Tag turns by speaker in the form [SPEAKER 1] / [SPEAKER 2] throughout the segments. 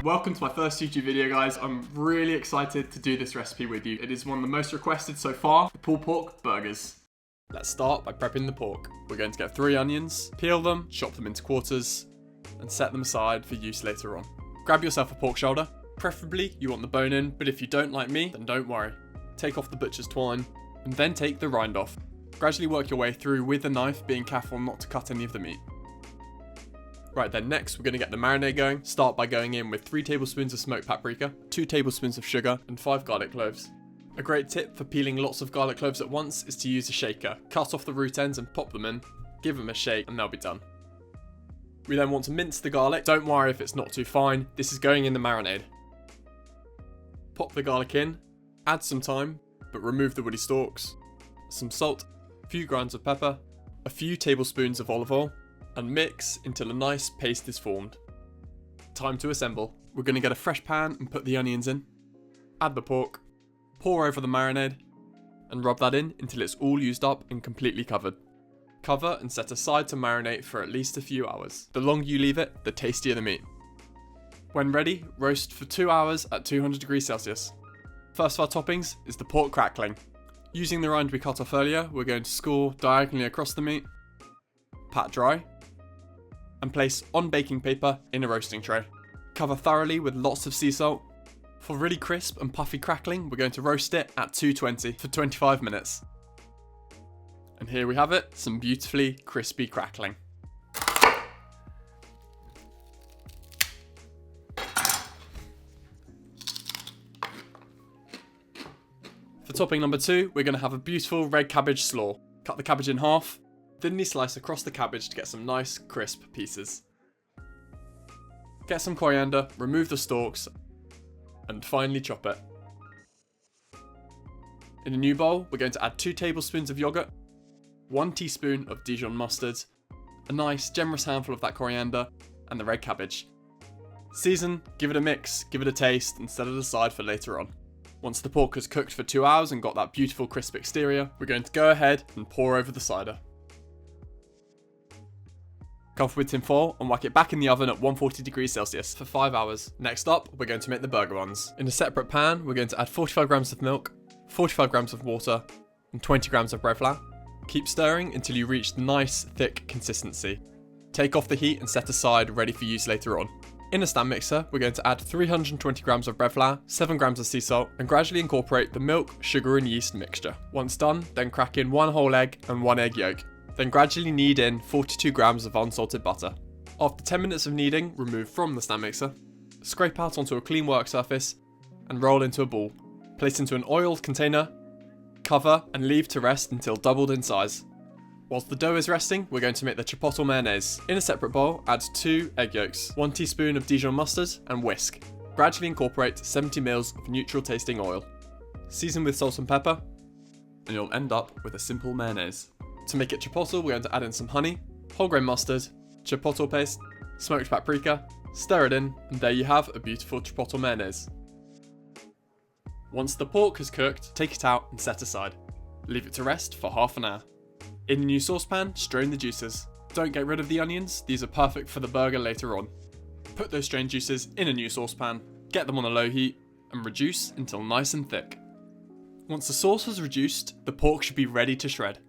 [SPEAKER 1] Welcome to my first YouTube video, guys. I'm really excited to do this recipe with you. It is one of the most requested so far, the pulled pork burgers. Let's start by prepping the pork. We're going to get 3 onions, peel them, chop them into quarters, and set them aside for use later on. Grab yourself a pork shoulder. Preferably you want the bone in, but if you don't like me, then don't worry. Take off the butcher's twine, and then take the rind off. Gradually work your way through with the knife, being careful not to cut any of the meat. Right then, next we're going to get the marinade going. Start by going in with 3 tablespoons of smoked paprika, 2 tablespoons of sugar, and 5 garlic cloves. A great tip for peeling lots of garlic cloves at once is to use a shaker. Cut off the root ends and pop them in, give them a shake, and they'll be done. We then want to mince the garlic. Don't worry if it's not too fine, this is going in the marinade. Pop the garlic in, add some thyme, but remove the woody stalks, some salt, a few grinds of pepper, a few tablespoons of olive oil, and mix until a nice paste is formed. Time to assemble. We're going to get a fresh pan and put the onions in. Add the pork, pour over the marinade, and rub that in until it's all used up and completely covered. Cover and set aside to marinate for at least a few hours. The longer you leave it, the tastier the meat. When ready, roast for 2 hours at 200 degrees Celsius. First of our toppings is the pork crackling. Using the rind we cut off earlier, we're going to score diagonally across the meat, pat dry, and place on baking paper in a roasting tray. Cover thoroughly with lots of sea salt. For really crisp and puffy crackling, we're going to roast it at 220 for 25 minutes. And here we have it, some beautifully crispy crackling. For topping number 2, we're going to have a beautiful red cabbage slaw. Cut the cabbage in half, thinly slice across the cabbage to get some nice crisp pieces. Get some coriander, remove the stalks, and finely chop it. In a new bowl, we're going to add 2 tablespoons of yoghurt, 1 teaspoon of Dijon mustard, a nice generous handful of that coriander, and the red cabbage. Season, give it a mix, give it a taste, and set it aside for later on. Once the pork has cooked for 2 hours and got that beautiful crisp exterior, we're going to go ahead and pour over the cider. Cover with tin foil and whack it back in the oven at 140 degrees Celsius for 5 hours. Next up, we're going to make the burger buns. In a separate pan, we're going to add 45 grams of milk, 45 grams of water, and 20 grams of bread flour. Keep stirring until you reach the nice, thick consistency. Take off the heat and set aside, ready for use later on. In a stand mixer, we're going to add 320 grams of bread flour, 7 grams of sea salt, and gradually incorporate the milk, sugar, and yeast mixture. Once done, then crack in 1 whole egg and 1 egg yolk. Then gradually knead in 42 grams of unsalted butter. After 10 minutes of kneading, remove from the stand mixer. Scrape out onto a clean work surface and roll into a ball. Place into an oiled container, cover, and leave to rest until doubled in size. Whilst the dough is resting, we're going to make the Chipotle Mayonaise. In a separate bowl, add 2 egg yolks, 1 teaspoon of Dijon mustard, and whisk. Gradually incorporate 70 ml of neutral tasting oil. Season with salt and pepper, and you'll end up with a simple mayonnaise. To make it chipotle, we're going to add in some honey, wholegrain mustard, chipotle paste, smoked paprika, stir it in, and there you have a beautiful Chipotle Mayonaise. Once the pork has cooked, take it out and set aside. Leave it to rest for half an hour. In a new saucepan, strain the juices. Don't get rid of the onions, these are perfect for the burger later on. Put those strained juices in a new saucepan, get them on a low heat, and reduce until nice and thick. Once the sauce has reduced, the pork should be ready to shred.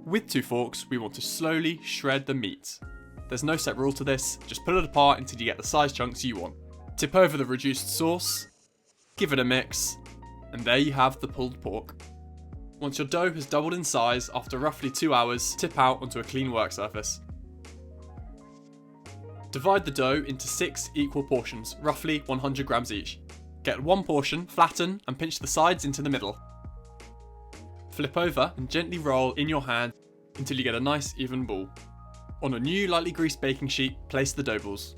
[SPEAKER 1] With 2 forks, we want to slowly shred the meat. There's no set rule to this, just pull it apart until you get the size chunks you want. Tip over the reduced sauce, give it a mix, and there you have the pulled pork. Once your dough has doubled in size, after roughly 2 hours, tip out onto a clean work surface. Divide the dough into 6 equal portions, roughly 100 grams each. Get 1 portion, flatten, and pinch the sides into the middle. Flip over and gently roll in your hand until you get a nice even ball. On a new lightly greased baking sheet, place the dough balls.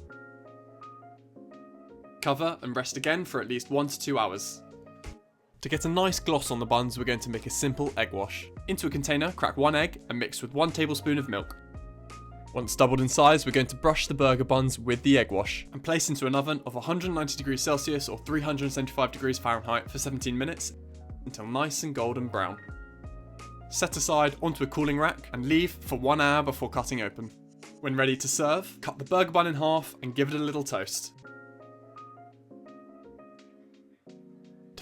[SPEAKER 1] Cover and rest again for at least 1 to 2 hours. To get a nice gloss on the buns, we're going to make a simple egg wash. Into a container, crack 1 egg and mix with 1 tablespoon of milk. Once doubled in size, we're going to brush the burger buns with the egg wash and place into an oven of 190 degrees Celsius or 375 degrees Fahrenheit for 17 minutes until nice and golden brown. Set aside onto a cooling rack and leave for 1 hour before cutting open. When ready to serve, cut the burger bun in half and give it a little toast.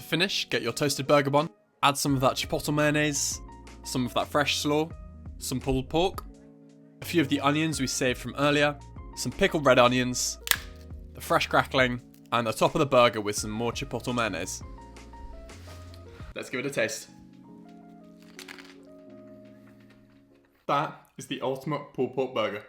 [SPEAKER 1] finish, get your toasted burger bun, add some of that Chipotle Mayonnaise, some of that fresh slaw, some pulled pork, a few of the onions we saved from earlier, some pickled red onions, the fresh crackling, and the top of the burger with some more Chipotle Mayonnaise. Let's give it a taste. That is the ultimate pulled pork burger.